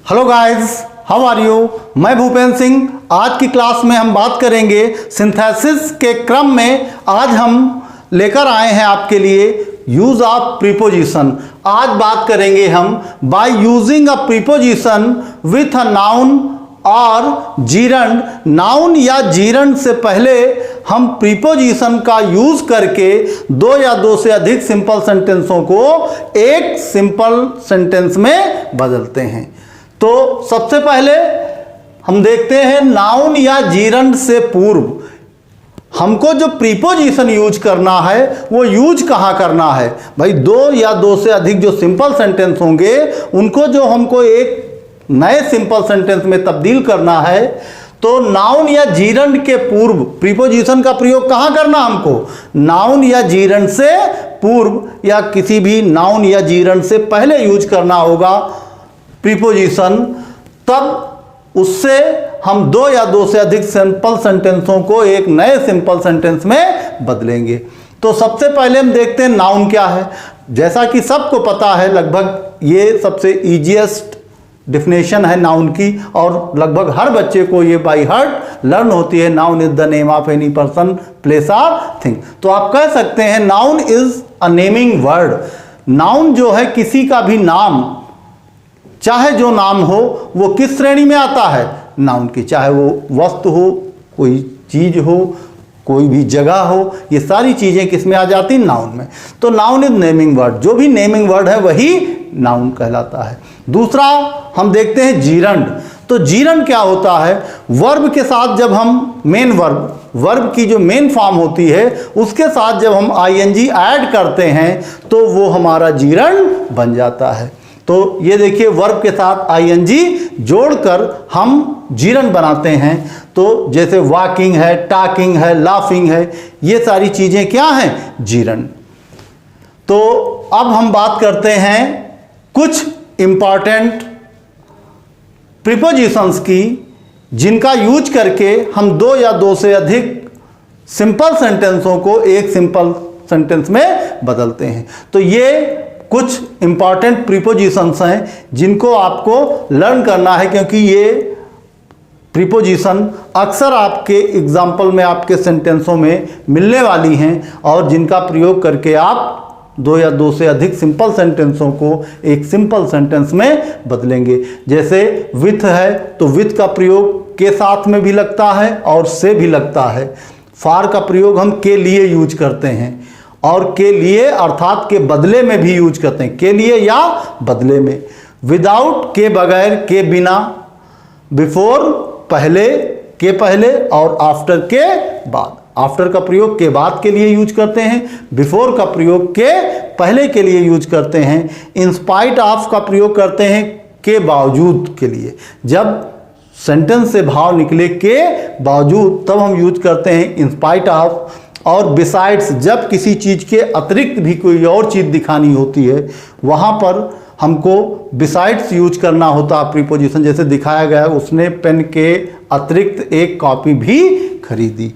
Hello guys, how are you. मैं भूपेंद्र सिंह। आज की क्लास में हम बात करेंगे सिंथेसिस के क्रम में। आज हम लेकर आए हैं आपके लिए यूज ऑफ प्रीपोजिशन। आज बात करेंगे हम bye using a preposition with a noun और जीरंड। नाउन या जीरंड से पहले हम प्रीपोजिशन का यूज करके दो या दो से अधिक सिंपल सेंटेंसों को एक सिंपल सेंटेंस में बदलते हैं। तो सबसे पहले हम देखते हैं नाउन या जीरंड से पूर्व हमको जो प्रीपोजिशन यूज करना है वो यूज कहाँ करना है। भाई दो या दो से अधिक जो सिंपल सेंटेंस होंगे उनको जो हमको एक नए सिंपल सेंटेंस में तब्दील करना है तो नाउन या जीरंड के पूर्व प्रीपोजिशन का प्रयोग कहाँ करना हमको, नाउन या जीरंड से पूर्व या किसी भी नाउन या जीरंड से पहले यूज करना होगा प्रीपोजिशन। तब उससे हम दो या दो से अधिक सिंपल सेंटेंसों को एक नए सिंपल सेंटेंस में बदलेंगे। तो सबसे पहले हम देखते हैं नाउन क्या है। जैसा कि सबको पता है, लगभग ये सबसे इजीएस्ट डिफिनेशन है नाउन की और लगभग हर बच्चे को ये बाय हार्ट लर्न होती है। Noun is the name of any person, place और थिंग। तो आप कह सकते हैं noun is a naming word. Noun जो है किसी का भी नाम, चाहे जो नाम हो वो किस श्रेणी में आता है, नाउन की। चाहे वो वस्तु हो, कोई चीज हो, कोई भी जगह हो, ये सारी चीजें किस में आ जाती, नाउन में। तो नाउन इज नेमिंग वर्ड। जो भी नेमिंग वर्ड है वही नाउन कहलाता है। दूसरा हम देखते हैं जीरंड। तो जीरंड क्या होता है, वर्ब के साथ जब हम मेन वर्ब की जो मेन फॉर्म होती है उसके साथ जब हम आईएनजी ऐड करते हैं तो वो हमारा जीरंड बन जाता है। तो ये देखिए, वर्ब के साथ आईएनजी जोड़कर हम जीरंड बनाते हैं। तो जैसे वॉकिंग है, टॉकिंग है, लाफिंग है, ये सारी चीजें क्या हैं, जीरंड। तो अब हम बात करते हैं कुछ इंपॉर्टेंट प्रीपोजिशंस की जिनका यूज करके हम दो या दो से अधिक सिंपल सेंटेंसों को एक सिंपल सेंटेंस में बदलते हैं। तो ये कुछ इंपॉर्टेंट प्रीपोजिशंस हैं जिनको आपको लर्न करना है, क्योंकि ये प्रीपोजिशन अक्सर आपके एग्जाम्पल में, आपके सेंटेंसों में मिलने वाली हैं और जिनका प्रयोग करके आप दो या दो से अधिक सिंपल सेंटेंसों को एक सिंपल सेंटेंस में बदलेंगे। जैसे विथ है तो विथ का प्रयोग के साथ में भी लगता है और से भी लगता है। फॉर का प्रयोग हम के लिए यूज करते हैं और के लिए अर्थात के बदले में भी यूज करते हैं, के लिए या बदले में। विदाउट के बगैर, के बिना, बिफोर पहले, के पहले और आफ्टर के बाद। आफ्टर का प्रयोग के बाद के लिए यूज करते हैं, बिफोर का प्रयोग के पहले के लिए यूज करते हैं, इन स्पाइट ऑफ का प्रयोग करते हैं के बावजूद के लिए। जब सेंटेंस से भाव निकले के बावजूद तब हम यूज करते हैं इन स्पाइट ऑफ। और बिसाइड्स, जब किसी चीज के अतिरिक्त भी कोई और चीज दिखानी होती है वहां पर हमको बिसाइड्स यूज करना होता है प्रीपोजिशन। जैसे दिखाया गया है, उसने पेन के अतिरिक्त एक कॉपी भी खरीदी।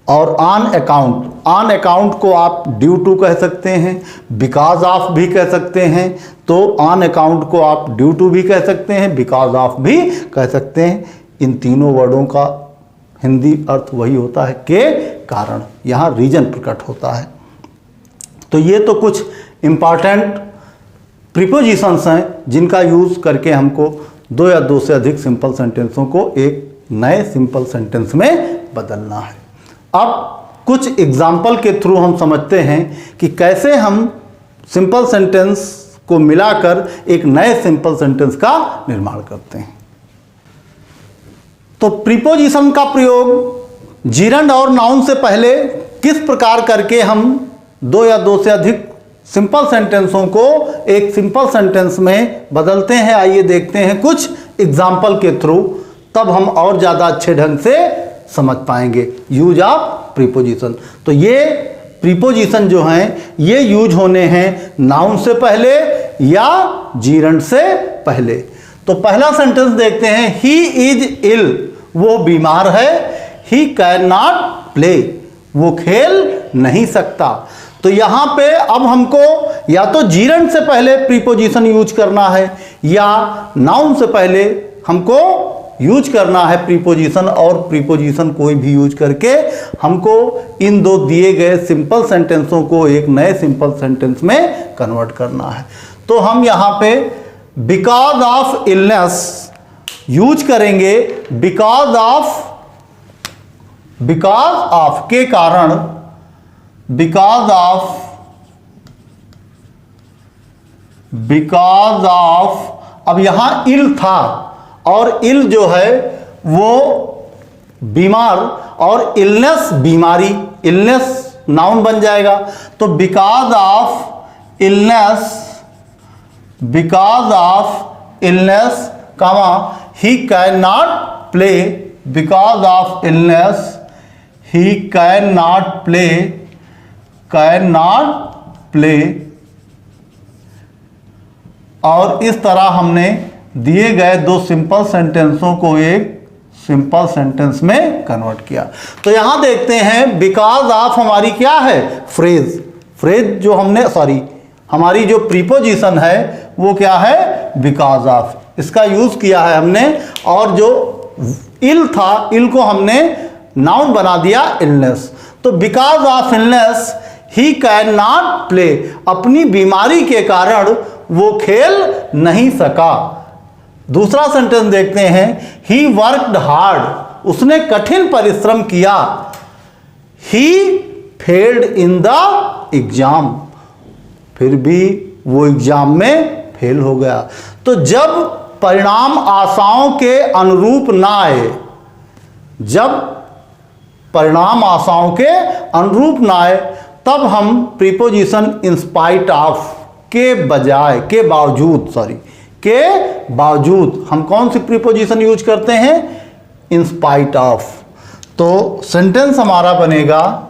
और ऑन अकाउंट, ऑन अकाउंट को आप ड्यू टू कह सकते हैं, बिकॉज ऑफ भी कह सकते हैं। तो ऑन अकाउंट को आप ड्यू टू भी कह सकते हैं, बिकॉज ऑफ भी कह सकते हैं। इन तीनों वर्डों का हिंदी अर्थ वही होता है के कारण, यहाँ रीजन प्रकट होता है। तो ये तो कुछ इंपॉर्टेंट प्रीपोजिशंस हैं जिनका यूज करके हमको दो या दो से अधिक सिंपल सेंटेंसों को एक नए सिंपल सेंटेंस में बदलना है। अब कुछ एग्जाम्पल के थ्रू हम समझते हैं कि कैसे हम सिंपल सेंटेंस को मिलाकर एक नए सिंपल सेंटेंस का निर्माण करते हैं। तो प्रीपोजिशन का प्रयोग जीरंड और नाउन से पहले किस प्रकार करके हम दो या दो से अधिक सिंपल सेंटेंसों को एक सिंपल सेंटेंस में बदलते हैं, आइए देखते हैं कुछ एग्जाम्पल के थ्रू। तब हम और ज़्यादा अच्छे ढंग से समझ पाएंगे यूज ऑफ प्रीपोजिशन। तो ये प्रीपोजिशन जो हैं ये यूज होने हैं नाउन से पहले या जीरंड से पहले। तो पहला सेंटेंस देखते हैं, ही इज इल, वो बीमार है। ही कैन नॉट प्ले, वो खेल नहीं सकता। तो यहां पे अब हमको या तो जीरंड से पहले प्रीपोजिशन यूज करना है या नाउन से पहले हमको यूज करना है प्रीपोजिशन, और प्रीपोजिशन कोई भी यूज करके हमको इन दो दिए गए सिंपल सेंटेंसों को एक नए सिंपल सेंटेंस में कन्वर्ट करना है। तो हम यहाँ पे बिकॉज ऑफ इलनेस यूज करेंगे, बिकॉज ऑफ के कारण, बिकॉज ऑफ अब यहां इल था और इल जो है वो बीमार और इलनेस बीमारी, इलनेस नाउन बन जाएगा। तो because of illness comma he can not play, because of illness he can not play. और इस तरह हमने दिए गए दो सिंपल सेंटेंसों को एक सिंपल सेंटेंस में कन्वर्ट किया। तो यहां देखते हैं बिकॉज ऑफ हमारी क्या है, फ्रेज जो हमने हमारी जो प्रीपोजिशन है वो क्या है, बिकॉज ऑफ, इसका यूज किया है हमने। और जो इल था, इल को हमने नाउन बना दिया इलनेस। तो because of illness he can not play, अपनी बीमारी के कारण वो खेल नहीं सका। दूसरा सेंटेंस देखते हैं, ही वर्कड हार्ड, उसने कठिन परिश्रम किया। He failed in the exam, फिर भी वो एग्जाम में फेल हो गया। तो जब परिणाम आशाओं के अनुरूप ना आए, जब परिणाम आशाओं के अनुरूप ना आए, तब हम प्रीपोजिशन इन स्पाइट ऑफ के बजाय, के बावजूद हम कौन सी प्रीपोजिशन यूज करते हैं, इन स्पाइट ऑफ। तो सेंटेंस हमारा बनेगा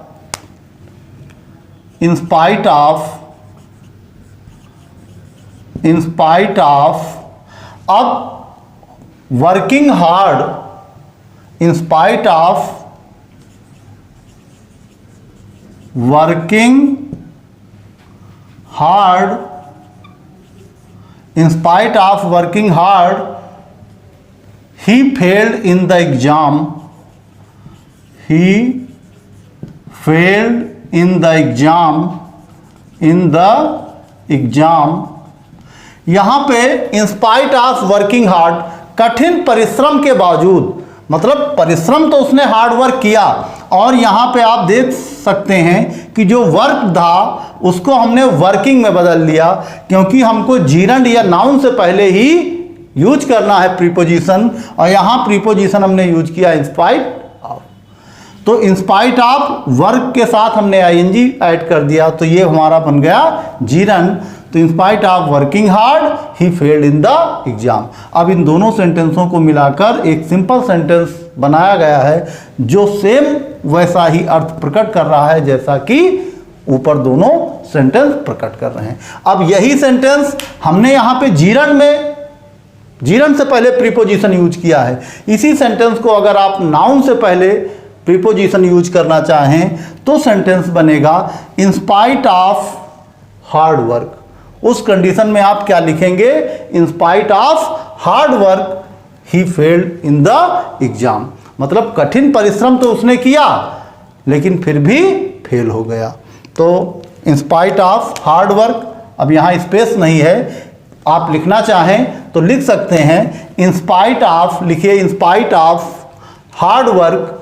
इन स्पाइट ऑफ, अब working hard, in spite of working hard, in spite of working hard, he failed in the exam. He failed in the exam. यहां पे in spite of working hard, कठिन परिश्रम के बावजूद, मतलब परिश्रम तो उसने हार्ड वर्क किया। और यहां पे आप देख सकते हैं कि जो वर्क था उसको हमने वर्किंग में बदल दिया, क्योंकि हमको जीरंड या नाउन से पहले ही यूज करना है प्रीपोजिशन, और यहां प्रीपोजिशन हमने यूज किया इन स्पाइट ऑफ। तो इन स्पाइट ऑफ वर्क के साथ हमने आईएनजी ऐड कर दिया, तो ये हमारा बन गया जीरंड। तो in spite of working hard he failed in the exam. अब इन दोनों सेंटेंसों को मिलाकर एक सिंपल सेंटेंस बनाया गया है जो सेम वैसा ही अर्थ प्रकट कर रहा है जैसा कि ऊपर दोनों सेंटेंस प्रकट कर रहे हैं। अब यही सेंटेंस हमने यहां पे जीरंड से पहले प्रीपोजिशन यूज किया है। इसी सेंटेंस को अगर आप नाउन से पहले प्रीपोजिशन यूज करना चाहें तो सेंटेंस बनेगा in spite of hard work. उस कंडीशन में आप क्या लिखेंगे, in spite of hard work he failed in the exam, मतलब कठिन परिश्रम तो उसने किया लेकिन फिर भी फेल हो गया। तो in spite of hard work, अब यहाँ स्पेस नहीं है, आप लिखना चाहें तो लिख सकते हैं इन स्पाइट ऑफ, लिखिए in spite of hard work,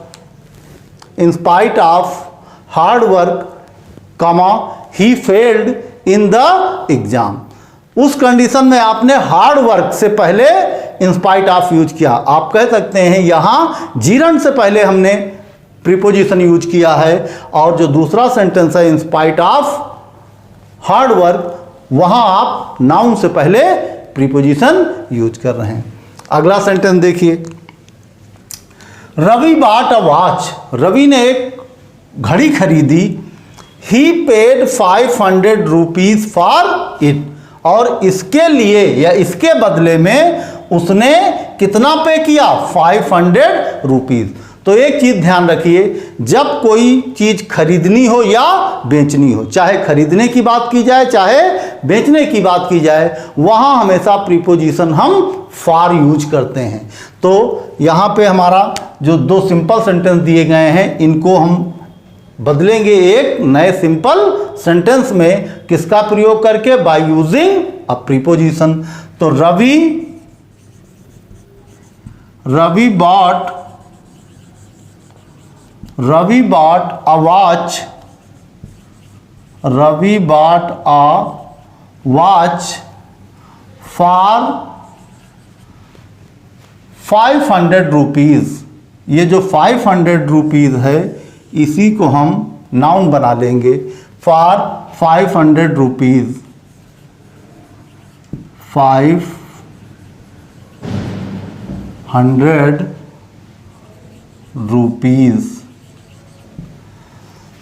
in spite of hard work comma he failed in the exam. उस कंडीशन में आपने हार्ड वर्क से पहले इन स्पाइट ऑफ यूज किया। आप कह सकते हैं यहां जीरंड से पहले हमने प्रीपोजिशन यूज किया है, और जो दूसरा सेंटेंस है in spite of hard work, वहां आप नाउन से पहले प्रीपोजिशन यूज कर रहे हैं। अगला सेंटेंस देखिए, Ravi bought a watch, Ravi ने एक घड़ी खरीदी। He paid 500 rupees for it, और इसके लिए या इसके बदले में उसने कितना पे किया, 500 रुपीज। तो एक चीज़ ध्यान रखिए, जब कोई चीज़ खरीदनी हो या बेचनी हो, चाहे खरीदने की बात की जाए चाहे बेचने की बात की जाए, वहाँ हमेशा प्रीपोजिशन हम फॉर यूज करते हैं। तो यहाँ पे हमारा जो दो सिंपल सेंटेंस दिए गए हैं, इनको हम बदलेंगे एक नए सिंपल सेंटेंस में, किसका प्रयोग करके? By using a preposition. तो Ravi bought a watch. Ravi bought a watch for 500 rupees. ये जो 500 रुपीज़ है, इसी को हम नाउन बना लेंगे। For 500 rupees, 500 rupees.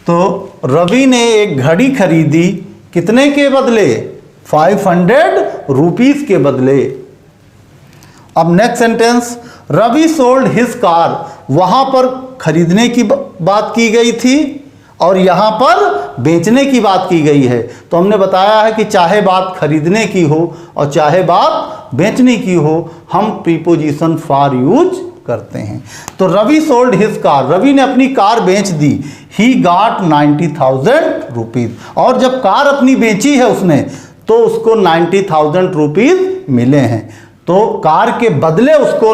तो रवि ने एक घड़ी खरीदी, कितने के बदले? 500 रुपीज़ के बदले। अब next sentence, Ravi sold his car. वहाँ पर खरीदने की बात की गई थी और यहाँ पर बेचने की बात की गई है। तो हमने बताया है कि चाहे बात खरीदने की हो और चाहे बात बेचने की हो, हम प्रीपोजिशन फॉर यूज करते हैं। तो Ravi sold his car, Ravi ने अपनी कार बेच दी। He got 90,000 rupees. और जब कार अपनी बेची है उसने, तो उसको 90,000 रुपीज़ मिले हैं। तो कार के बदले उसको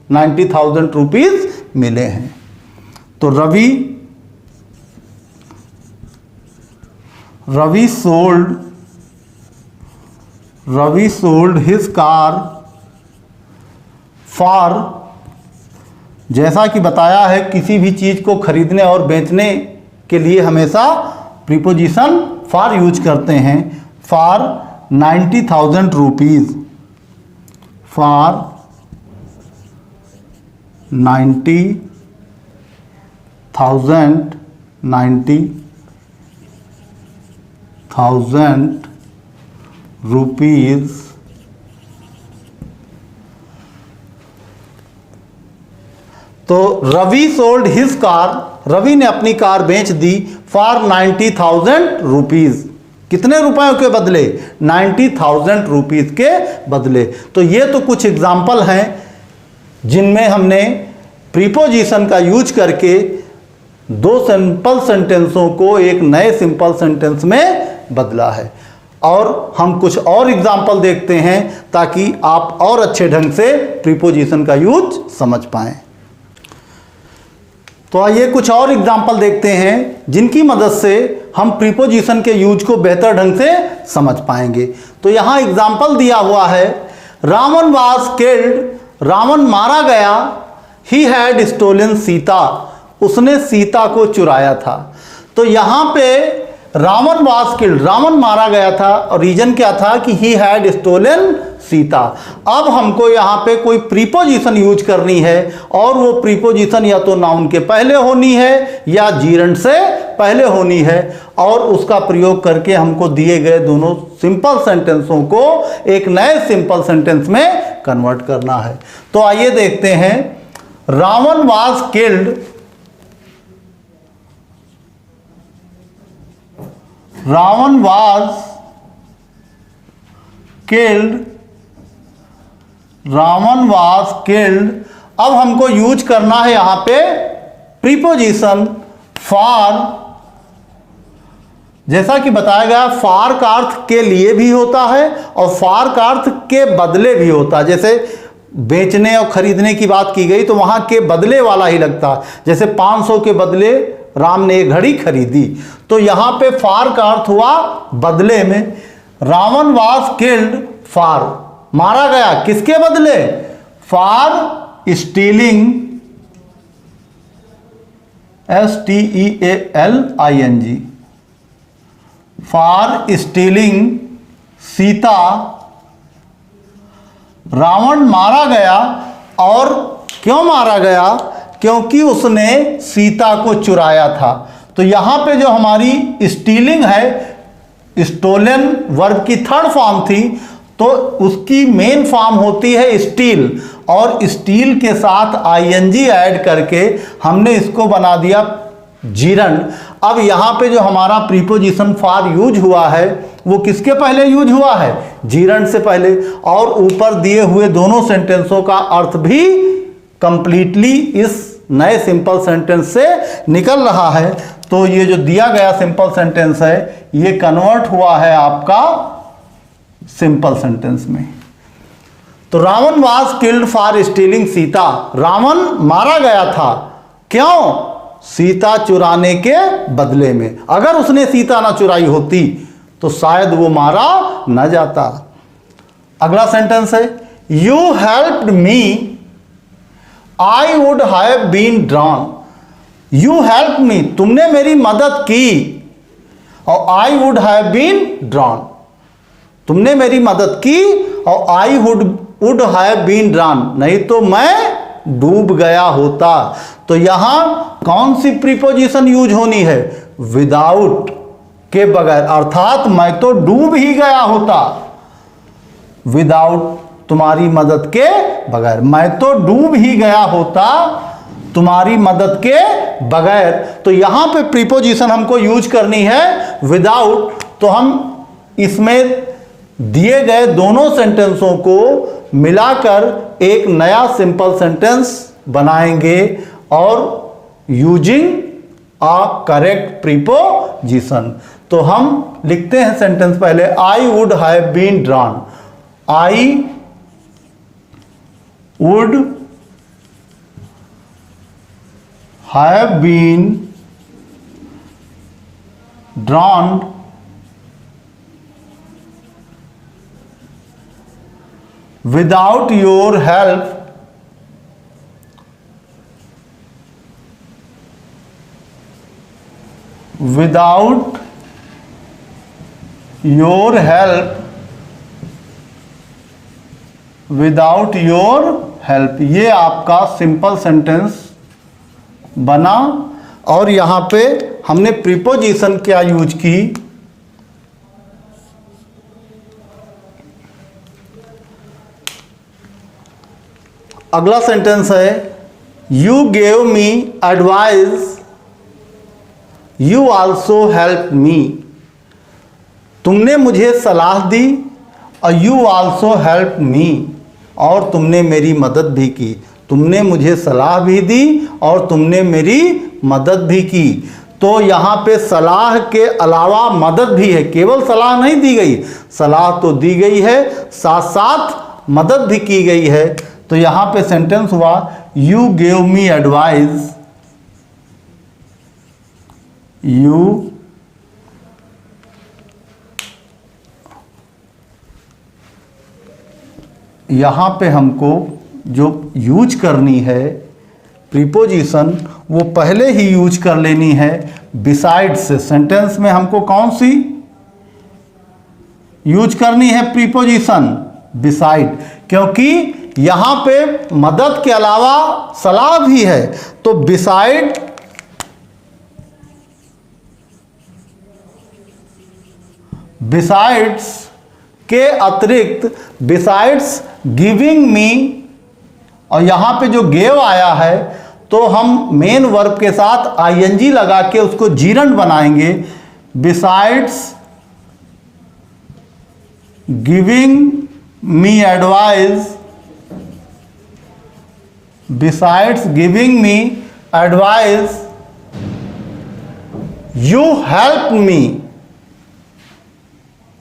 90,000 रुपीज़ मिले हैं। तो Ravi sold his car for, जैसा कि बताया है, किसी भी चीज़ को खरीदने और बेचने के लिए हमेशा प्रीपोजिशन फॉर यूज करते हैं। For 90,000 rupees, for 90,000 rupees. तो Ravi sold his car, Ravi ने अपनी कार बेच दी। फॉर 90,000 रुपीज़, कितने रुपयों के बदले? 90,000 रुपीज़ के बदले। तो ये तो कुछ एग्जाम्पल हैं जिनमें हमने प्रीपोजिशन का यूज करके दो सिंपल सेंटेंसों को एक नए सिंपल सेंटेंस में बदला है। और हम कुछ और एग्जाम्पल देखते हैं ताकि आप और अच्छे ढंग से प्रीपोजिशन का यूज समझ पाएं। तो आइए कुछ और एग्जाम्पल देखते हैं जिनकी मदद से हम प्रीपोजिशन के यूज को बेहतर ढंग से समझ पाएंगे। तो यहाँ एग्जाम्पल दिया हुआ है, रावण वाज किल्ड, रावण मारा गया। ही हैड स्टोलन सीता, उसने सीता को चुराया था। तो यहाँ पे रावण वाज किल्ड, रावण मारा गया था और रीजन क्या था कि ही हैड स्टोलन सीता। अब हमको यहाँ पे कोई प्रीपोजिशन यूज करनी है और वो प्रीपोजिशन या तो नाउन के पहले होनी है या जीरंड से पहले होनी है, और उसका प्रयोग करके हमको दिए गए दोनों सिंपल सेंटेंसों को एक नए सिंपल सेंटेंस में कन्वर्ट करना है। तो आइए देखते हैं, Ravan was killed, Ravan was killed, Ravan was killed. अब हमको यूज करना है यहां पे प्रीपोजिशन फॉर। जैसा कि बताया गया, फॉर का अर्थ के लिए भी होता है और फॉर का अर्थ के बदले भी होता है। जैसे बेचने और खरीदने की बात की गई तो वहां के बदले वाला ही लगता है। जैसे 500 के बदले राम ने एक घड़ी खरीदी, तो यहां पे फॉर का अर्थ हुआ बदले में। रावण वाज किल्ड फॉर, मारा गया किसके बदले? For stealing, STEALING, for stealing Sita. Ravan मारा गया, और क्यों मारा गया? क्योंकि उसने सीता को चुराया था। तो यहां पे जो हमारी स्टीलिंग है, स्टोलन वर्ब की थर्ड फॉर्म थी, तो उसकी मेन फॉर्म होती है स्टील, और स्टील के साथ आईएनजी ऐड करके हमने इसको बना दिया जीरंड। अब यहां पे जो हमारा प्रीपोजिशन फॉर यूज हुआ है वो किसके पहले यूज हुआ है? जीरंड से पहले। और ऊपर दिए हुए दोनों सेंटेंसों का अर्थ भी कंप्लीटली इस नए सिंपल सेंटेंस से निकल रहा है। तो ये जो दिया गया सिंपल सेंटेंस है ये कन्वर्ट हुआ है आपका सिंपल सेंटेंस में। तो Ravan was killed for stealing Sita, Ravan मारा गया था क्यों? सीता चुराने के बदले में। अगर उसने सीता ना चुराई होती तो शायद वो मारा न जाता। अगला सेंटेंस है you helped me I would have been drawn. You help me, तुमने मेरी मदद की, और I would have been drawn, तुमने मेरी मदद की और I would have been drawn, नहीं तो मैं डूब गया होता। तो यहां कौन सी प्रीपोजिशन यूज होनी है? विदाउट के बगैर, अर्थात मैं तो डूब ही गया होता। विदाउट, तुम्हारी मदद के बगैर, मैं तो डूब ही गया होता तुम्हारी मदद के बगैर। तो यहां पे प्रीपोजिशन हमको यूज करनी है विदाउट। तो हम इसमें दिए गए दोनों सेंटेंसों को मिलाकर एक नया सिंपल सेंटेंस बनाएंगे और यूजिंग अ करेक्ट प्रीपोजिशन। तो हम लिखते हैं सेंटेंस पहले, I would have been drawn. I would have been drawn without your help, without your help, without your help। ये आपका सिंपल सेंटेंस बना। और यहां पे हमने प्रीपोजिशन क्या यूज की? अगला सेंटेंस है you gave me advice you also help me. तुमने मुझे सलाह दी और यू आल्सो हेल्प मी, और तुमने मेरी मदद भी की। तुमने मुझे सलाह भी दी और तुमने मेरी मदद भी की। तो यहाँ पे सलाह के अलावा मदद भी है, केवल सलाह नहीं दी गई, सलाह तो दी गई है, साथ साथ मदद भी की गई है। तो यहां पे सेंटेंस हुआ you gave me advice, you यहां पे हमको जो यूज करनी है प्रीपोजिशन वो पहले ही यूज कर लेनी है बिसाइड से। सेंटेंस में हमको कौन सी यूज करनी है प्रीपोजिशन? बिसाइड, क्योंकि यहां पे मदद के अलावा सलाह भी है। तो बिसाइड बिसाइड्स के अतिरिक्त, बिसाइड्स गिविंग मी, और यहां पे जो गेव आया है तो हम मेन वर्ब के साथ आईएनजी लगा के उसको जीरंड बनाएंगे। Besides giving me advice, besides giving me advice you helped me,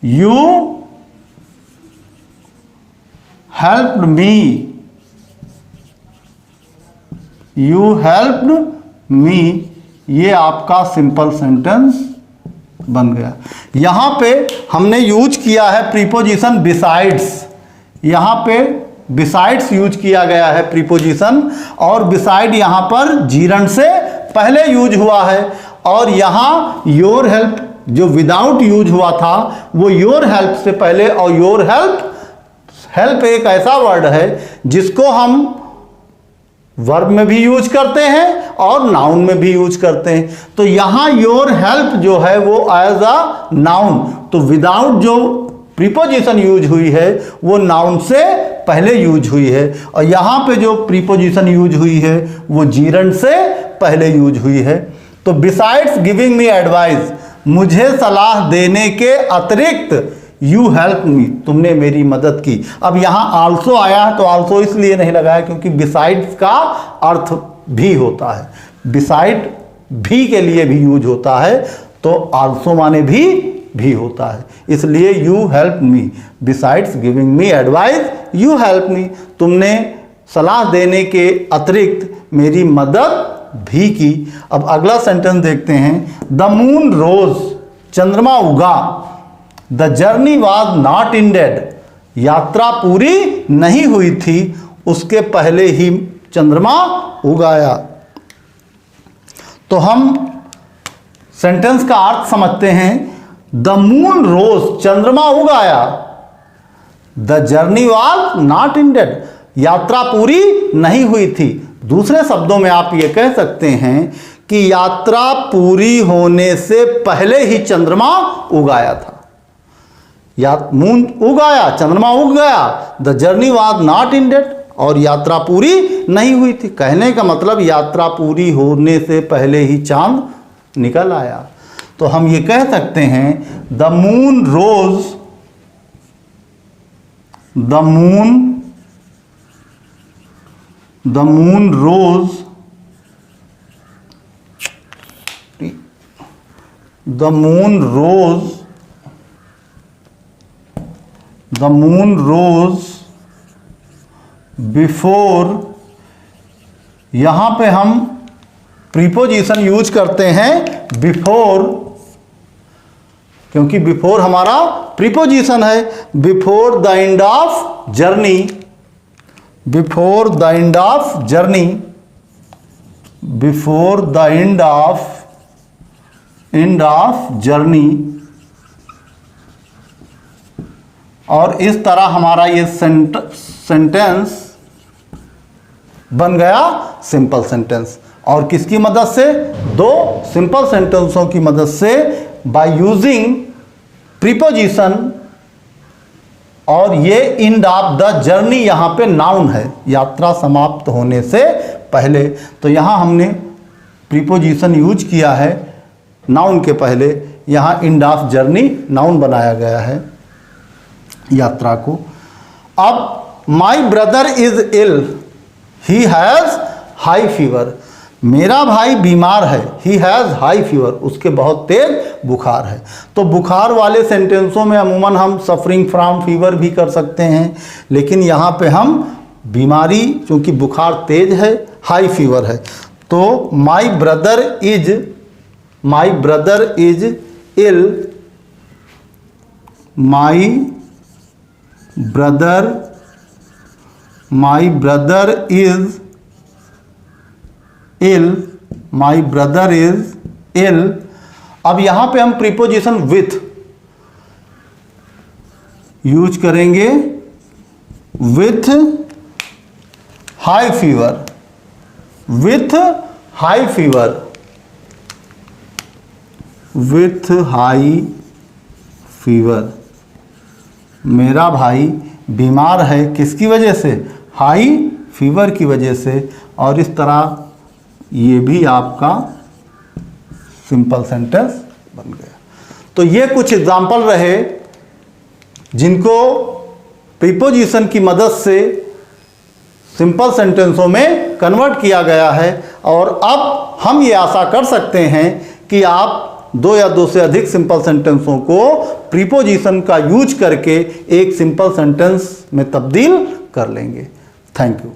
you helped me, you helped me। ये आपका सिंपल सेंटेंस बन गया। यहां पे हमने यूज किया है प्रीपोजिशन बिसाइड्स। यहां पे बिसाइड्स यूज किया गया है प्रीपोजिशन, और बिसाइड यहां पर जीरंड से पहले यूज हुआ है। और यहां योर हेल्प जो विदाउट यूज हुआ था वो योर हेल्प से पहले, और योर हेल्प, हेल्प एक ऐसा वर्ड है जिसको हम वर्ब में भी यूज करते हैं और नाउन में भी यूज करते हैं। तो यहां योर हेल्प जो है वो एज अ नाउन, तो विदाउट जो प्रीपोजिशन यूज हुई है वो नाउन से पहले यूज हुई है, और यहाँ पे जो प्रीपोजिशन यूज हुई है वो जीरंड से पहले यूज हुई है। तो बिसाइड्स गिविंग मी एडवाइस, मुझे सलाह देने के अतिरिक्त, यू हेल्प मी, तुमने मेरी मदद की। अब यहाँ आल्सो आया है तो आल्सो इसलिए नहीं लगाया क्योंकि बिसाइड्स का अर्थ भी होता है, बिसाइड भी के लिए भी यूज होता है, तो आल्सो माने भी होता है, इसलिए you help me, besides giving me advice you help me, तुमने सलाह देने के अतिरिक्त मेरी मदद भी की। अब अगला सेंटेंस देखते हैं, द मून रोज, चंद्रमा उगा, the journey was not ended, यात्रा पूरी नहीं हुई थी, उसके पहले ही चंद्रमा उगाया। तो हम सेंटेंस का अर्थ समझते हैं, द मून रोज, चंद्रमा उगाया, the journey was not ended, यात्रा पूरी नहीं हुई थी। दूसरे शब्दों में आप ये कह सकते हैं कि यात्रा पूरी होने से पहले ही चंद्रमा उगाया था, या मून उगाया, चंद्रमा उग गया, the journey was not ended, और यात्रा पूरी नहीं हुई थी। कहने का मतलब यात्रा पूरी होने से पहले ही चांद निकल आया। तो हम ये कह सकते हैं, the moon rose, the moon rose, the moon rose before, यहां पे हम प्रीपोजिशन यूज करते हैं बिफोर, क्योंकि बिफोर हमारा प्रीपोजिशन है। Before the end of journey, before the end of journey, before the end of journey, और इस तरह हमारा ये सेंटेंस बन गया सिंपल सेंटेंस। और किसकी मदद से? दो सिंपल सेंटेंसों की मदद से, बाय यूजिंग प्रीपोजिशन, और ये एंड ऑफ द जर्नी यहाँ पे नाउन है, यात्रा समाप्त होने से पहले। तो यहाँ हमने प्रीपोजिशन यूज किया है नाउन के पहले, यहाँ एंड ऑफ जर्नी नाउन बनाया गया है यात्रा को। अब my brother is ill, he has high fever, मेरा भाई बीमार है, ही हैज़ हाई फीवर, उसके बहुत तेज बुखार है। तो बुखार वाले सेंटेंसों में अमूमन हम सफरिंग फ्रॉम फीवर भी कर सकते हैं, लेकिन यहाँ पे हम बीमारी, चूँकि बुखार तेज है, हाई फीवर है, तो my brother is ill, my brother is ill. अब यहां पे हम प्रीपोजिशन विथ यूज करेंगे, with high fever, with high fever, with high fever, मेरा भाई बीमार है, किसकी वजह से? हाई फीवर की वजह से। और इस तरह ये भी आपका सिंपल सेंटेंस बन गया। तो ये कुछ एग्जाम्पल रहे जिनको प्रीपोजिशन की मदद से सिंपल सेंटेंसों में कन्वर्ट किया गया है। और अब हम ये आशा कर सकते हैं कि आप दो या दो से अधिक सिंपल सेंटेंसों को प्रीपोजिशन का यूज करके एक सिंपल सेंटेंस में तब्दील कर लेंगे। Thank you.